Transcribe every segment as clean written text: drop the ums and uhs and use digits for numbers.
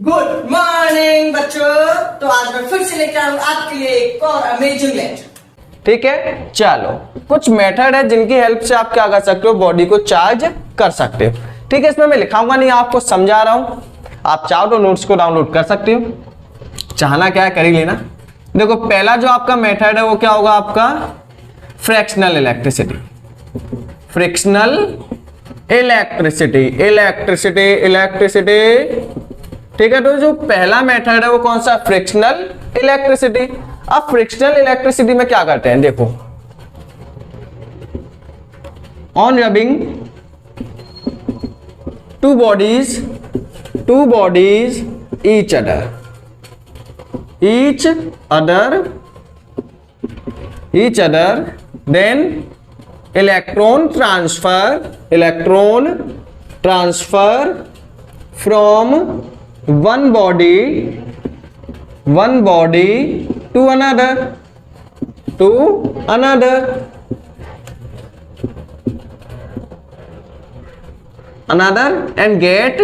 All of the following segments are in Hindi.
गुड मॉर्निंग बच्चों। तो आज मैं फिर से लेकर आऊँ आपके लिए एक और अमेजिंग लेक्चर। ठीक है, चलो कुछ मेथड है जिनकी हेल्प से आप क्या कर सकते हो, बॉडी को चार्ज कर सकते हो। ठीक है, इसमें मैं लिखाऊंगा नहीं, आपको समझा रहा हूं। आप चाहो तो नोट्स को डाउनलोड कर सकते हो, चाहना क्या है कर ही लेना। देखो पहला जो आपका मेथड है वो क्या होगा, आपका fractional electricity. Fractional electricity, electricity, electricity. ठीक है, तो जो पहला मेथड है वो कौन सा, फ्रिक्शनल इलेक्ट्रिसिटी। अब फ्रिक्शनल इलेक्ट्रिसिटी में क्या करते हैं, देखो on rubbing two bodies each other than electron transfer from one body to another and get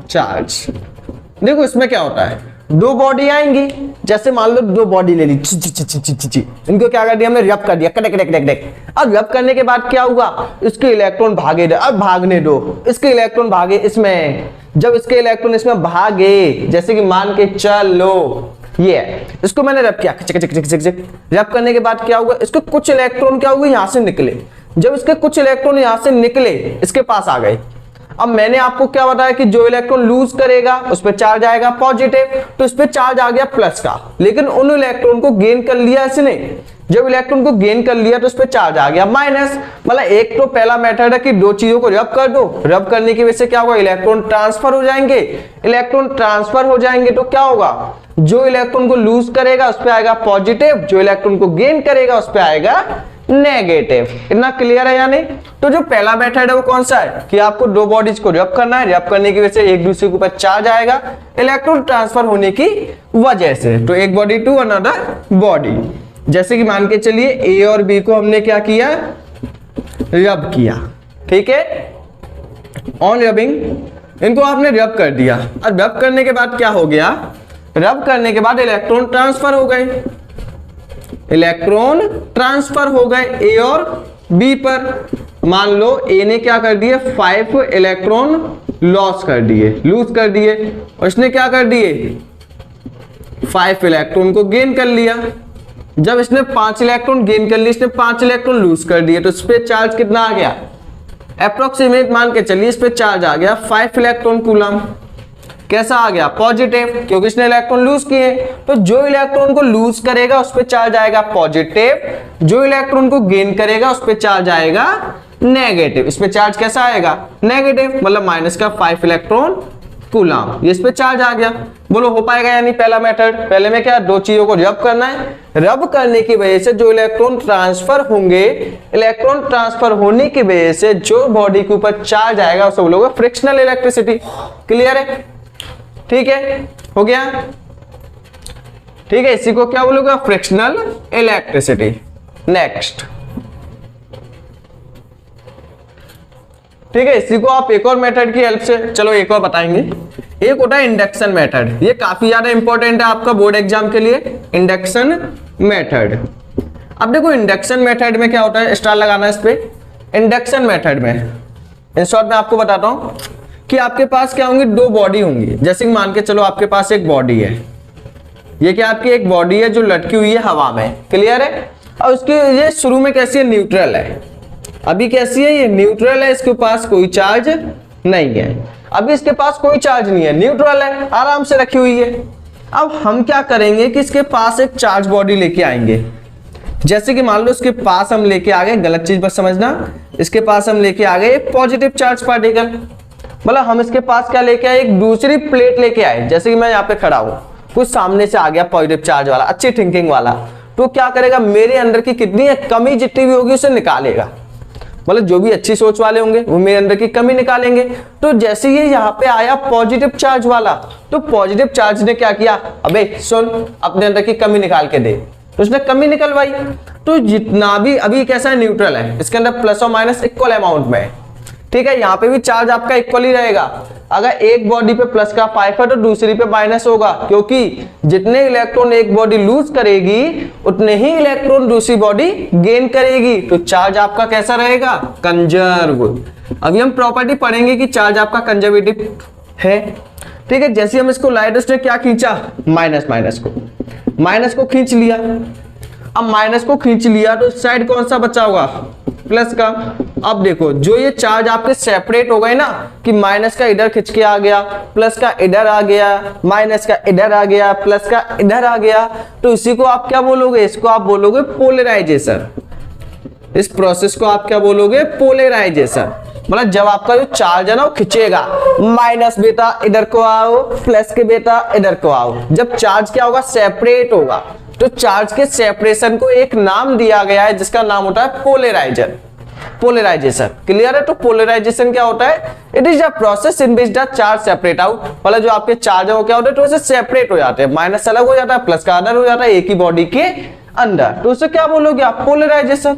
charge। देखो इसमें क्या होता है, दो बॉडी आएंगी, जैसे मान लो दो बॉडी ले ली, इनको क्या कर दिया हमने, रब कर दिया, कड़क। अब रब करने के बाद क्या हुआ, इसके इलेक्ट्रॉन भागे, अब भागने दो, इसके इलेक्ट्रॉन भागे इसमें। जब इसके इलेक्ट्रॉन इसमें भागे, जैसे कि मान के चलो ये इसको मैंने रब किया, रब करने के बाद क्या हुआ, इसके कुछ इलेक्ट्रॉन क्या हुए, यहां से निकले। जब इसके कुछ इलेक्ट्रॉन यहां से निकले, इसके पास आ गए। अब मैंने आपको क्या बताया कि जो इलेक्ट्रॉन लूज करेगा उस पर चार्ज आएगा पॉजिटिव, तो इस पे चार्ज आ गया प्लस का। लेकिन उन इलेक्ट्रॉन को गेन कर लिया इसने, जब इलेक्ट्रॉन को गेन कर लिया तो उस पे चार्ज आ गया माइनस। मतलब एक तो पहला मेथड है कि दो चीजों को रब कर दो, रब करने की वजह से क्या होगा, इलेक्ट्रॉन ट्रांसफर हो जाएंगे। इलेक्ट्रॉन ट्रांसफर हो जाएंगे तो क्या होगा, जो इलेक्ट्रॉन को लूज करेगा उस पर आएगा पॉजिटिव, जो इलेक्ट्रॉन को गेन करेगा उस पर आएगा नेगेटिव। इतना क्लियर है या नहीं। तो जो पहला मेथड है वो कौन सा है कि आपको दो बॉडीज को रब करना है, रब करने की वजह से एक दूसरे के ऊपर चार्ज आएगा इलेक्ट्रॉन ट्रांसफर होने की वजह से। तो एक बॉडी टू अनदर बॉडी, जैसे कि मान के चलिए ए और बी को हमने क्या किया, रब किया। ठीक है, ऑन रबिंग इनको आपने रब कर दिया। और रब करने के बाद क्या हो गया, रब करने के बाद इलेक्ट्रॉन ट्रांसफर हो गए, इलेक्ट्रॉन ट्रांसफर हो गए ए और बी पर। मान लो ए ने क्या कर दिए, 5 इलेक्ट्रॉन लॉस कर दिए, लूज कर दिए, और इसने क्या कर दिए, 5 इलेक्ट्रॉन को गेन कर लिया। जब इसने 5 इलेक्ट्रॉन गेन कर लिए, इसने 5 इलेक्ट्रॉन लूज कर दिए, तो इस पे चार्ज कितना आ गया, अप्रोक्सीमेट मान के चलिए इस पे चार्ज आ गया 5 इलेक्ट्रॉन कूलम। कैसा आ गया, पॉजिटिव, क्योंकि इसने इलेक्ट्रॉन लूज किए। तो जो इलेक्ट्रॉन को लूज करेगा उस पे चार्ज आएगा पॉजिटिव, जो इलेक्ट्रॉन को गेन करेगा उस पे चार्ज आएगा नेगेटिव। इस पे चार्ज कैसा आएगा, नेगेटिव, मतलब माइनस का 5 इलेक्ट्रॉन कूलम। ये इस पे चार्ज आ गया। बोलो हो पाएगा या नहीं पहला मेथड। पहले में क्या, दो चीजों को रब करना है, रब करने की वजह से जो इलेक्ट्रॉन ट्रांसफर होंगे, इलेक्ट्रॉन ट्रांसफर होने की वजह से जो बॉडी के ऊपर चार्ज आएगा उसे बोलोगे फ्रिक्शनल इलेक्ट्रिसिटी। क्लियर है, ठीक है, हो गया। ठीक है, इसी को क्या बोलोगे, फ्रिक्शनल इलेक्ट्रिसिटी। नेक्स्ट, ठीक है, इसी को आप एक और मेथड की हेल्प से, चलो एक और बताएंगे। एक होता है इंडक्शन मेथड, ये काफी ज्यादा इंपॉर्टेंट है आपका बोर्ड एग्जाम के लिए, इंडक्शन मेथड। अब देखो इंडक्शन मेथड में क्या होता है, स्टार लगाना इस पे। इंडक्शन मेथड में इन शॉर्ट में आपको बताता हूं कि आपके पास क्या होंगे, दो बॉडी होंगी। जैसे कि मान के चलो आपके पास एक बॉडी है, ये क्या आपकी एक बॉडी है जो लटकी हुई है हवा में। क्लियर है, और उसकी ये शुरू में कैसी है, न्यूट्रल है। अभी कैसी है, ये न्यूट्रल है, इसके पास कोई चार्ज नहीं है। अभी इसके पास कोई चार्ज नहीं है, न्यूट्रल है, आराम से रखी हुई है। अब हम क्या करेंगे कि इसके पास एक चार्ज बॉडी लेके आएंगे। जैसे कि मान लो इसके पास हम लेके आ गए, गलत चीज बस समझना, इसके पास हम लेके आ गए एक पॉजिटिव चार्ज पार्टिकल। मतलब हम इसके पास क्या लेके आए, एक दूसरी प्लेट लेके आए। जैसे कि मैं यहाँ पे खड़ा हूं, कुछ सामने से आ गया पॉजिटिव चार्ज वाला, अच्छी थिंकिंग वाला, तो क्या करेगा, मेरे अंदर की कितनी कमी जितनी भी होगी उसे निकालेगा। मतलब जो भी अच्छी सोच वाले होंगे वो मेरे अंदर की कमी निकालेंगे। तो जैसे ये यहाँ पे आया पॉजिटिव चार्ज वाला, तो पॉजिटिव चार्ज ने क्या किया, अबे सुन अपने अंदर की कमी निकाल के दे, तो उसने कमी निकलवाई। तो जितना भी अभी कैसा है, न्यूट्रल है, इसके अंदर प्लस और माइनस इक्वल अमाउंट में है। ठीक है, यहाँ पे भी चार्ज आपका इक्वल ही रहेगा, अगर एक बॉडी पे प्लस का 5 है तो दूसरी पे माइनस होगा, क्योंकि जितने इलेक्ट्रॉन एक बॉडी लूज करेगी उतने ही इलेक्ट्रॉन दूसरी बॉडी गेन करेगी। तो चार्ज आपका कैसा रहेगा? कंजर्व। अभी हम प्रॉपर्टी पढ़ेंगे कि चार्ज आपका कंजर्वेटिव है। ठीक है, जैसे हम इसको लाए तो उसने क्या खींचा? माइनस को खींच लिया। अब माइनस को खींच लिया तो इस साइड कौन सा बचा होगा? प्लस का। अब देखो जो ये चार्ज आपके सेपरेट हो गए ना, कि माइनस का इधर खिंच के आ गया, प्लस का इधर आ गया, माइनस का इधर आ गया, प्लस का इधर आ गया, तो इसी को आप क्या बोलोगे? इसको आप बोलोगे पोलराइजेशन। इस प्रोसेस को आप क्या बोलोगे? पोलराइजेशन। मतलब जब आपका जो चार्ज है ना वो खिंचेगा, माइनस बेटा इधर को आओ, प्लस के बेटा इधर को आओ। जब चार्ज क्या होगा? सेपरेट होगा। तो चार्ज के सेपरेशन को एक नाम दिया गया है जिसका नाम होता है पोलराइजेशन। क्लियर है? तो पोलराइजेशन क्या होता है? It is a process in which the charge separate out. मतलब जो आपके चार्ज है वो क्या होता है? तो उसे सेपरेट हो जाते हैं, माइनस अलग हो जाता है, प्लस का अलग हो जाता है एक ही बॉडी के अंदर। तो उसे क्या बोलोगे आप? पोलराइजेशन।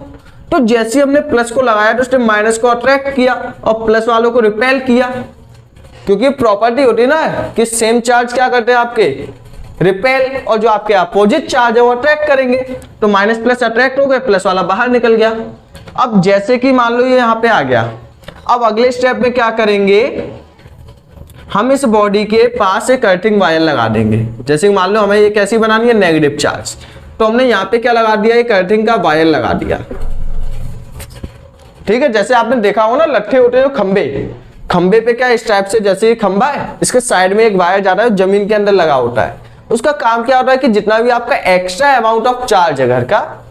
तो जैसे हमने प्लस को लगाया तो उसने माइनस को अट्रैक्ट किया और प्लस वालों को रिपेल किया, क्योंकि प्रॉपर्टी होती है ना कि सेम चार्ज क्या करते हैं आपके? रिपेल, और जो आपके अपोजिट चार्ज है वो अट्रैक्ट करेंगे। तो माइनस प्लस अट्रैक्ट हो गए, प्लस वाला बाहर निकल गया। अब जैसे कि मान लो ये यहां पे आ गया, अब अगले स्टेप में क्या करेंगे? हम इस बॉडी के पास एक अर्थिंग वायर लगा देंगे। जैसे कि मान लो हमें ये कैसी बनानी है? Negative charge. तो हमने यहां पे क्या लगा दिया? एक अर्थिंग का वायर लगा दिया। ठीक है, जैसे आपने देखा हो ना लट्ठे होते हैं खंबे पे क्या इस टाइप से, जैसे ये खंबा है इसके साइड में एक वायर जाता है जमीन के अंदर लगा होता है। उसका काम क्या होता है कि जितना भी आपका एक्स्ट्रा अमाउंट ऑफ चार्ज है घर का,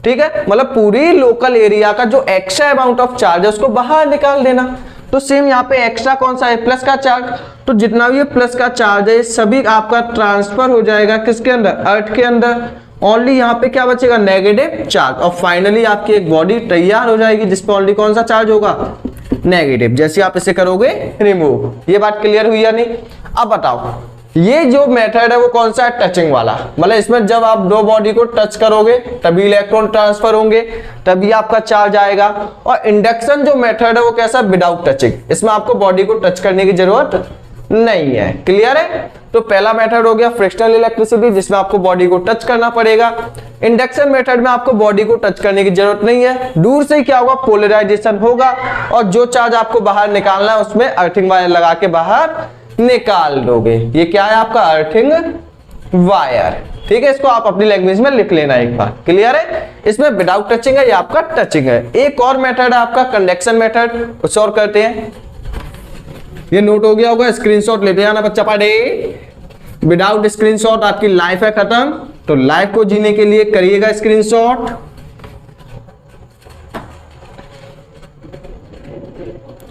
ठीक है, मतलब पूरी लोकल एरिया का जो एक्स्ट्रा अमाउंट ऑफ चार्ज है उसको बाहर निकाल देना। तो सेम यहाँ पे एक्स्ट्रा कौन सा है? प्लस का चार्ज। तो जितना भी प्लस का चार्ज है सभी आपका ट्रांसफर हो जाएगा किसके अंदर? अर्थ के अंदर। ओनली यहाँ पे क्या बचेगा? Negative charge. और फाइनली आपकी एक बॉडी तैयार हो जाएगी जिसपे ओनली कौन सा चार्ज होगा? नेगेटिव। जैसे आप इसे करोगे रिमूव। ये बात क्लियर हुई या नहीं? अब बताओ ये जो मेथड है वो कौन सा है? टचिंग वाला। मतलब इसमें जब आप दो बॉडी को टच करोगे तभी इलेक्ट्रॉन ट्रांसफर होंगे, तभी आपका चार्ज आएगा। और इंडक्शन जो मेथड है वो कैसा? Without touching. इसमें आपको बॉडी को टच करने की जरूरत नहीं है। क्लियर है? तो पहला मेथड हो गया फ्रिक्शनल इलेक्ट्रिसिटी, जिसमें आपको बॉडी को टच करना पड़ेगा। इंडक्शन मेथड में आपको बॉडी को टच करने की जरूरत नहीं है, दूर से ही क्या होगा? पोलराइजेशन होगा। और जो चार्ज आपको बाहर निकालना है उसमें अर्थिंग वायर लगा के बाहर निकाल दोगे। ये क्या है आपका? Earthing wire. ठीक है, इसको आप अपनी लैंग्वेज में लिख लेना एक बार। क्लियर है? इसमें विदाउट टचिंग है, ये आपका टचिंग है। एक और मेथड है आपका कंडक्शन मेथड, कुछ और करते हैं। ये नोट हो गया होगा, स्क्रीनशॉट लेते जाना बच्चा पढ़े। विदाउट स्क्रीनशॉट आपकी लाइफ है खत्म। तो लाइफ को जीने के लिए करिएगा स्क्रीनशॉट।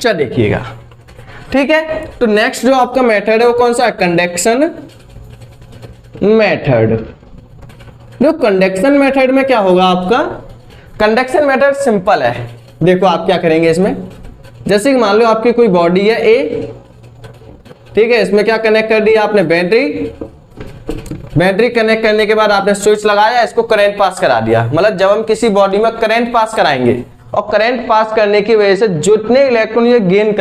चल देखिएगा। ठीक है, तो नेक्स्ट जो आपका मेथड है वो कौन सा है? Conduction method. जो कंडक्शन मेथड में क्या होगा आपका? कंडक्शन मेथड सिंपल है। देखो आप क्या करेंगे इसमें, जैसे कि मान लो आपकी कोई बॉडी है ए, ठीक है, इसमें क्या कनेक्ट कर दिया आपने? बैटरी कनेक्ट करने के बाद आपने स्विच लगाया, इसको करंट पास करा दिया। मतलब जब हम किसी बॉडी में करंट पास कराएंगे और करंट पास करने की वजह से जितने इलेक्ट्रॉन ये गेन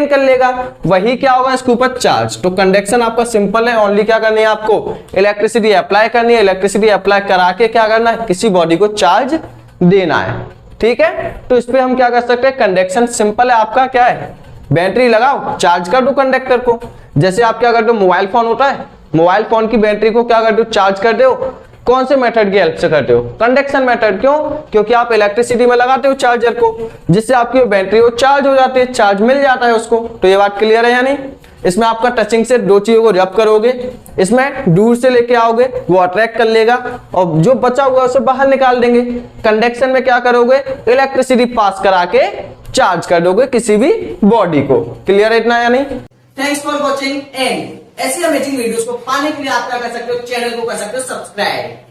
कर लेगा, वही क्या होगा? इसके ऊपर चार्ज। तो कंडक्शन आपका सिंपल है, ओनली क्या करनी है आपको? इलेक्ट्रिसिटी अप्लाई करनी है। इलेक्ट्रिसिटी अप्लाई करा के क्या करना है? किसी बॉडी को चार्ज देना है। ठीक है, तो इस पे हम क्या कर सकते हैं? कंडक्शन सिंपल है आपका। क्या है? बैटरी लगाओ, चार्ज कर दो कंडक्टर को। जैसे आप क्या करते हो? मोबाइल फोन होता है, मोबाइल फोन की बैटरी को क्या करते हो? चार्ज करते हो। कौन से मेथड की हेल्प से करते हो? Conduction method. क्यों? क्योंकि आप इलेक्ट्रिसिटी में लगाते हो चार्जर को, जिससे आपकी बैटरी वो चार्ज हो जाती है, चार्ज मिल जाता है उसको। तो ये बात क्लियर है या नहीं? इसमें आपका टचिंग से दो चीजों को रब करोगे, इसमें दूर से लेके आओगे, वो अट्रैक्ट कर लेगा और जो बचा हुआ उसे बाहर निकाल देंगे। कंडक्शन में क्या करोगे? इलेक्ट्रिसिटी पास करा के चार्ज कर दोगे किसी भी बॉडी को। क्लियर है इतना या नहीं? थैंक्स फॉर वॉचिंग एंड ऐसी अमेजिंग वीडियोस को पाने के लिए आप क्या कर सकते हो? चैनल को कर सकते हो सब्सक्राइब।